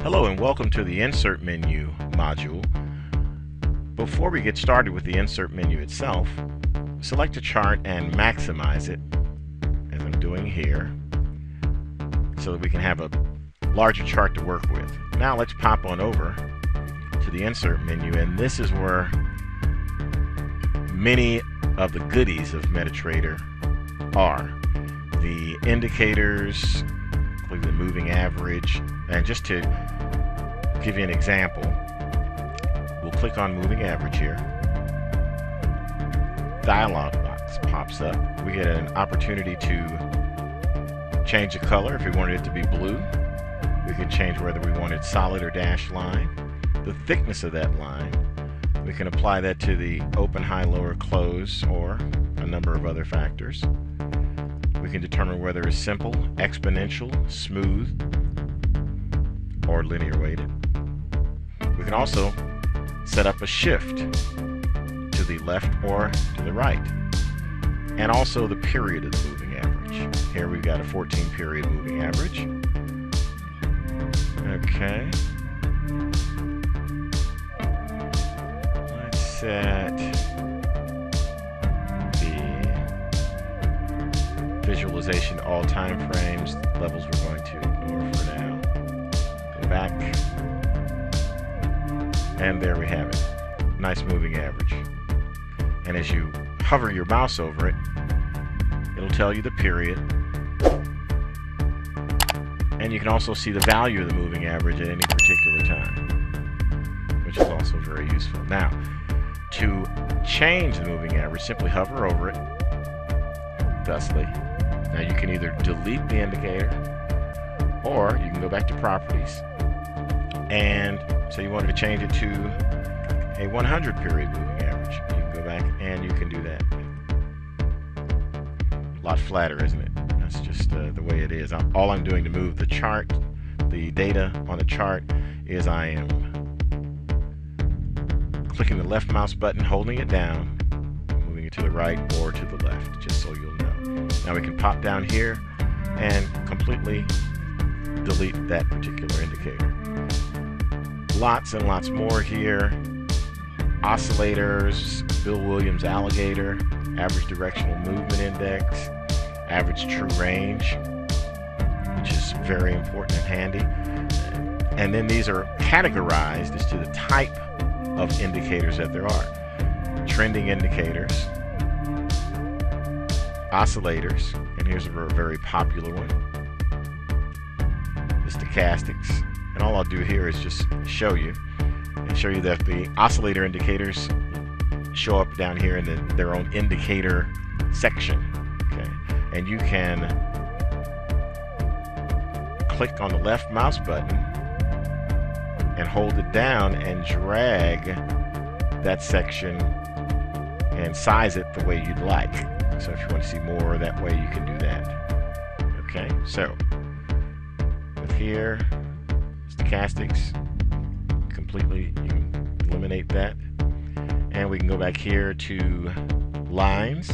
Hello and welcome to the Insert Menu module. Before we get started with the Insert Menu itself, select a chart and maximize it, as I'm doing here, so that we can have a larger chart to work with. Now let's pop on over to the Insert Menu, and this is where many of the goodies of MetaTrader are. The indicators, including the moving average, and just to give you an example, we'll click on moving average here. Dialog box pops up. We get an opportunity to change the color. If we wanted it to be blue, we can change whether we wanted solid or dashed line. The thickness of that line, we can apply that to the open, high, lower, close, or a number of other factors. We can determine whether it's simple, exponential, smooth, or linear weighted. We can also set up a shift to the left or to the right, and also the period of the moving average. Here we've got a 14 period moving average. Okay. Let's set visualization all time frames. Levels we're going to ignore for now. Go back, and there we have it. Nice moving average. And as you hover your mouse over it, it'll tell you the period, and you can also see the value of the moving average at any particular time, which is also very useful. Now, to change the moving average, simply hover over it thusly. Now you can either delete the indicator, or you can go back to properties, and so you wanted to change it to a 100 period moving average. You can go back and you can do that. A lot flatter, isn't it? That's just the way it is. All I'm doing to move the chart, the data on the chart, is I am clicking the left mouse button, holding it down, moving it to the right or to the left, just so you'll know. Now we can pop down here and completely delete that particular indicator. Lots and lots more here. Oscillators, Bill Williams alligator, average directional movement index, average true range, which is very important and handy. And then these are categorized as to the type of indicators that there are. Trending indicators, oscillators, and here's a very popular one, the stochastics. And all I'll do here is just show you that the oscillator indicators show up down here in their own indicator section. Okay, and you can click on the left mouse button and hold it down and drag that section and size it the way you'd like. So if you want to see more that way, you can do that. Okay, so with here, stochastics, completely, you can eliminate that. And we can go back here to lines.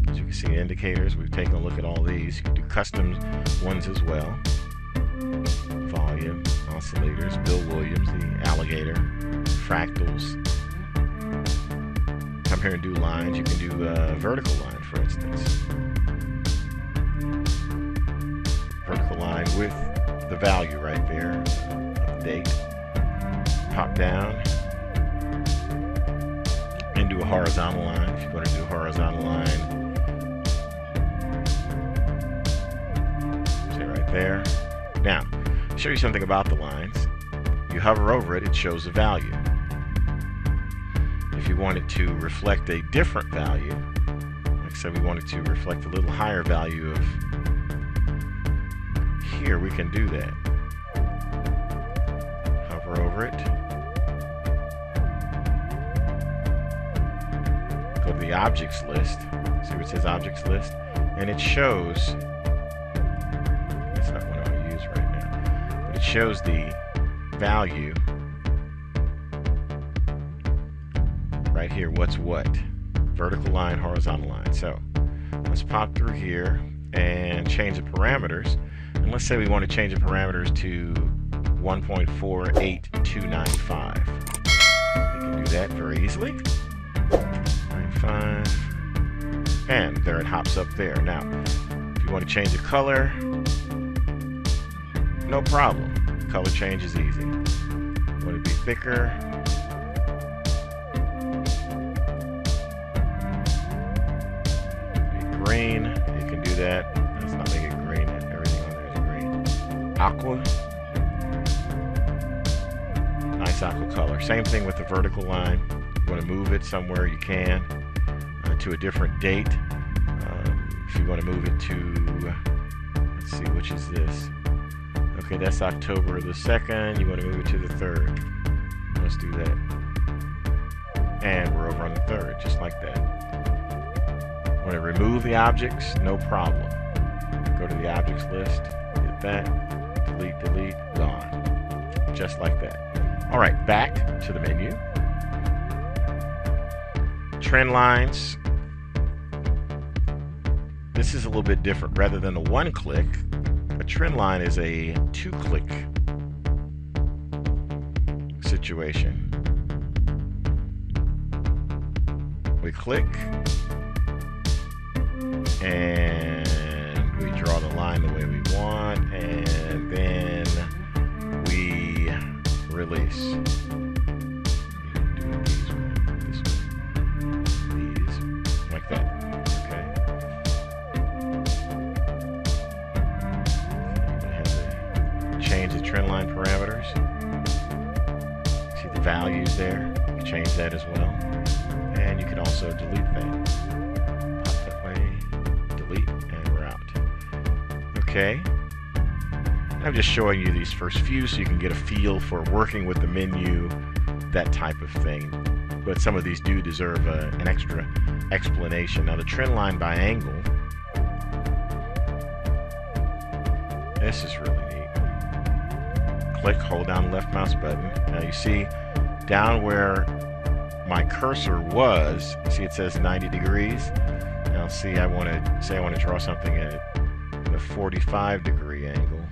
As you can see, indicators, we've taken a look at all these. You can do custom ones as well. Volume, oscillators, Bill Williams, the alligator, fractals. Come here and do lines. You can do a vertical line, for instance. Vertical line with the value right there, the date. Pop down and do a horizontal line. If you want to do a horizontal line, say right there. Now, to show you something about the lines, you hover over it, it shows the value. If you want it to reflect a different value, like I said, we want it to reflect a little higher value of here, we can do that. Hover over it. Go to the objects list. See where it says objects list? And it shows, that's not what I want to use right now, but it shows the value right here, what's what. Vertical line, horizontal line. So let's pop through here and change the parameters. And let's say we want to change the parameters to 1.48295. You can do that very easily. 95. And there it hops up there. Now, if you want to change the color, no problem. Color change is easy. Want it to be thicker. Be green. You can do that. Let's not make it green. Everything on there is green. Aqua. Nice aqua color. Same thing with the vertical line. You want to move it somewhere you can to a different date. If you want to move it to, let's see, which is this? Okay, that's October the 2nd. You want to move it to the 3rd. Let's do that. And we're over on the 3rd, just like that. Want to remove the objects? No problem. Go to the objects list, hit that, delete, delete, gone. Just like that. All right, back to the menu. Trend lines. This is a little bit different. Rather than a one-click, a trend line is a two-click situation. We click, and we draw the line the way we want, and then we release. Like that. Okay. Change the trend line parameters. See the values there. You change that as well. And you can also delete that. Pop that way, delete, and we're out. Okay. I'm just showing you these first few so you can get a feel for working with the menu, that type of thing. But some of these do deserve an extra explanation. Now the trend line by angle, this is really neat. Click, hold down the left mouse button. Now you see down where my cursor was, see it says 90 degrees. Now see, I want to draw something at a 45-degree angle.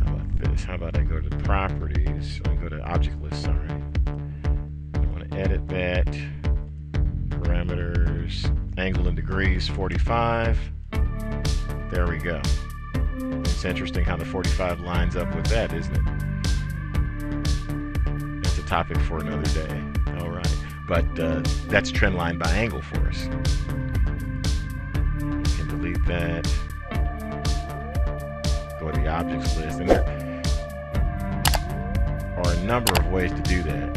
How about this? How about I go to properties? I go to object list, sorry. Edit that, parameters, angle in degrees, 45. There we go. It's interesting how the 45 lines up with that, isn't it? That's a topic for another day. All right, but that's trend line by angle for us. You can delete that. Go to the objects list, and there are a number of ways to do that.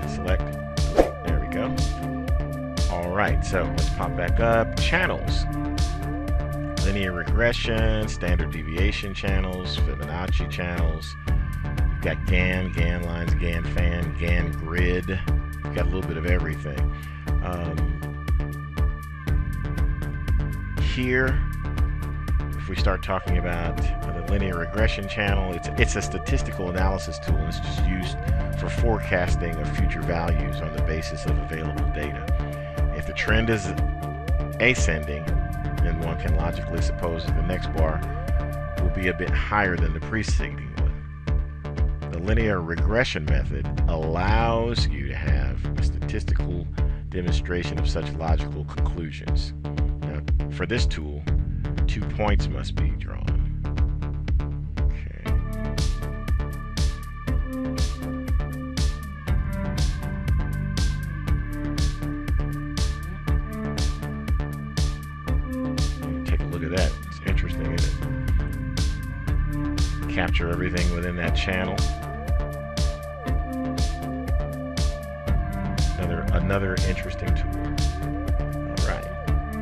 Select, delete, there we go. All right, so let's pop back up. Channels, linear regression, standard deviation channels, Fibonacci channels. You've got GAN, GAN lines, GAN fan, GAN grid. You've got a little bit of everything. Here, if we start talking about the linear regression channel, it's a statistical analysis tool, and it's just used for forecasting of future values on the basis of available data. If the trend is ascending, then one can logically suppose that the next bar will be a bit higher than the preceding one. The linear regression method allows you to have a statistical demonstration of such logical conclusions. Now, for this tool, 2 points must be drawn. That. It's interesting, isn't it? Capture everything within that channel. Another interesting tool. All right,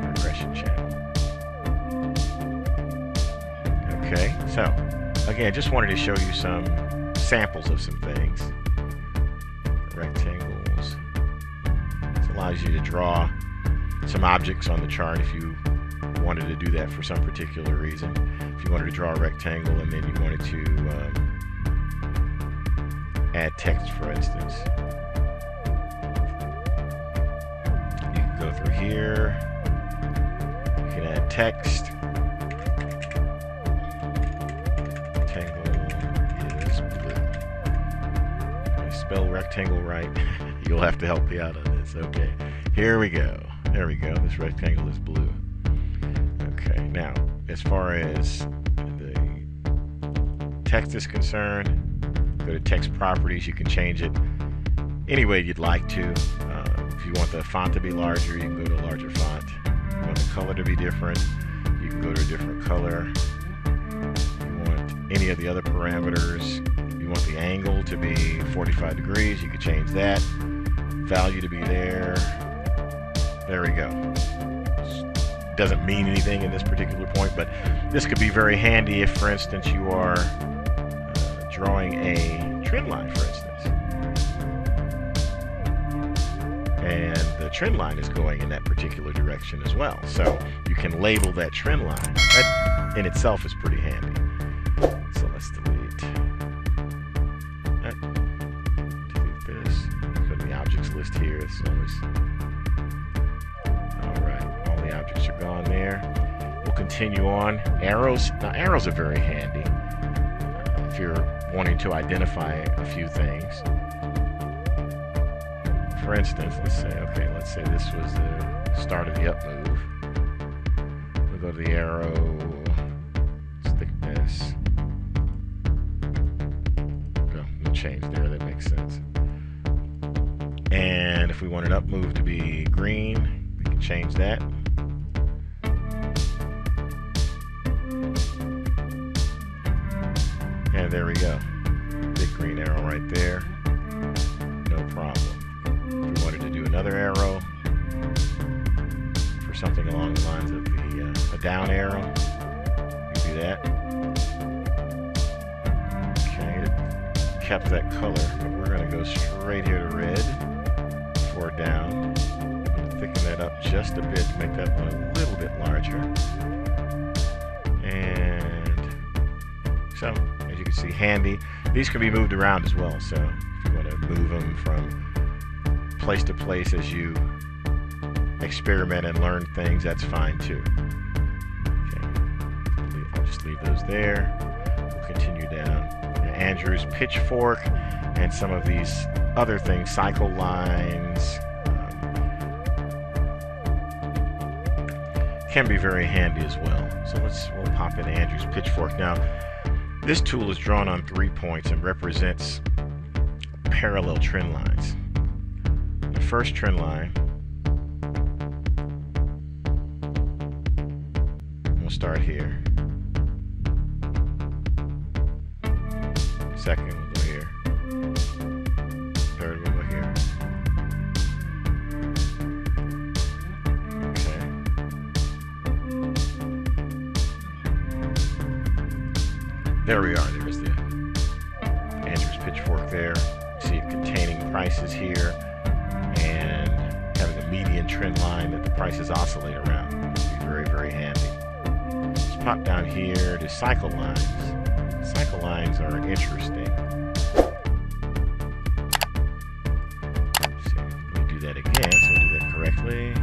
regression channel. Okay, so again, just wanted to show you some samples of some things. Rectangles. This allows you to draw some objects on the chart if you wanted to do that for some particular reason. If you wanted to draw a rectangle and then you wanted to add text, for instance, you can go through here, you can add text, spell rectangle right, you'll have to help me out on this. Okay, here we go. There we go. This rectangle is blue. Okay, now as far as the text is concerned, go to text properties. You can change it any way you'd like to. If you want the font to be larger, you can go to a larger font. If you want the color to be different, you can go to a different color. If you want any of the other parameters, you want the angle to be 45 degrees, you can change that. Value to be there. There we go. Doesn't mean anything in this particular point, but this could be very handy if, for instance, you are drawing a trend line, for instance. And the trend line is going in that particular direction as well. So you can label that trend line. That in itself is pretty handy. So let's delete that. Delete this. Go to the objects list here. It's always... Alright, all the objects are gone there. We'll continue on. Arrows. Now arrows are very handy if you're wanting to identify a few things. For instance, let's say this was the start of the up move. We'll go to the arrow thickness. No change there, that makes sense. And if we want an up move to be green, we can change that. And there we go. Big green arrow right there. No problem. If we wanted to do another arrow for something along the lines of a down arrow, you can do that. Okay, it kept that color, but we're going to go straight here to red for down. I'm going to thicken that up just a bit to make that one a little bit larger. And so, as you can see, handy. These can be moved around as well, so if you want to move them from place to place as you experiment and learn things, that's fine too. Okay, I'll just leave those there. We'll continue down. Andrew's pitchfork and some of these other things, cycle lines, can be very handy as well. So we'll pop in Andrew's pitchfork. Now, this tool is drawn on 3 points and represents parallel trend lines. The first trend line, we'll start here. Second, we'll go here. Third, we'll go here. Okay. There we are. There's the Andrew's pitchfork there. See it containing prices here and having a median trend line that the prices oscillate around. It'll be very, very handy. Let's pop down here to cycle lines. Cycle lines are interesting. So let me do that again, so we'll do that correctly.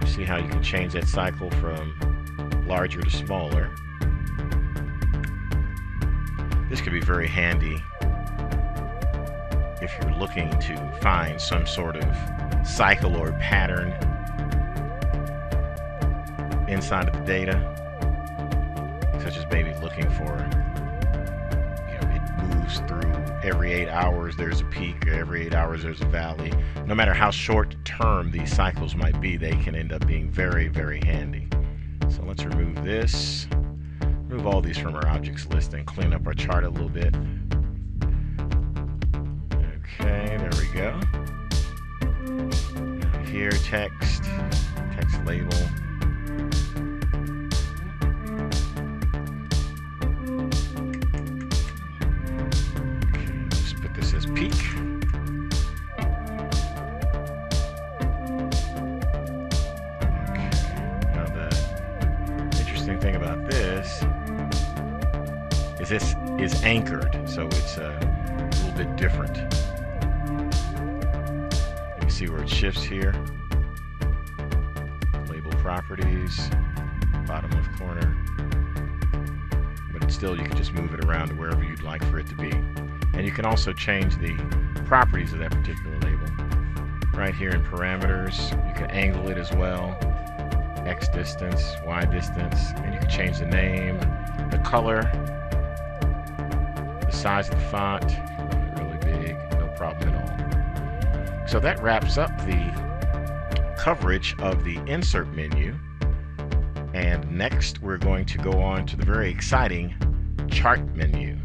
You see how you can change that cycle from larger to smaller. This could be very handy if you're looking to find some sort of cycle or pattern inside of the data, such as maybe looking for, it moves through every 8 hours there's a peak, or every 8 hours there's a valley. No matter how short term these cycles might be, they can end up being very, very handy. So let's remove this. Remove all these from our objects list and clean up our chart a little bit. Okay, there we go. Now here, text label. Okay, let's put this as peak. Okay, now the interesting thing about this is this is anchored, so it's a little bit different. You can see where it shifts here. Label properties, bottom left corner. But still, you can just move it around to wherever you'd like for it to be. And you can also change the properties of that particular label. Right here in parameters, you can angle it as well. X distance, Y distance, and you can change the name, the color, the size of the font, really big, no problem at all. So that wraps up the coverage of the insert menu. And next we're going to go on to the very exciting chart menu.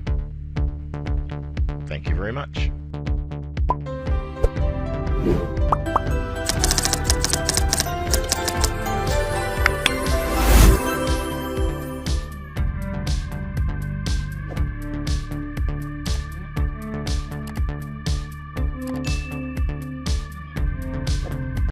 Thank you very much.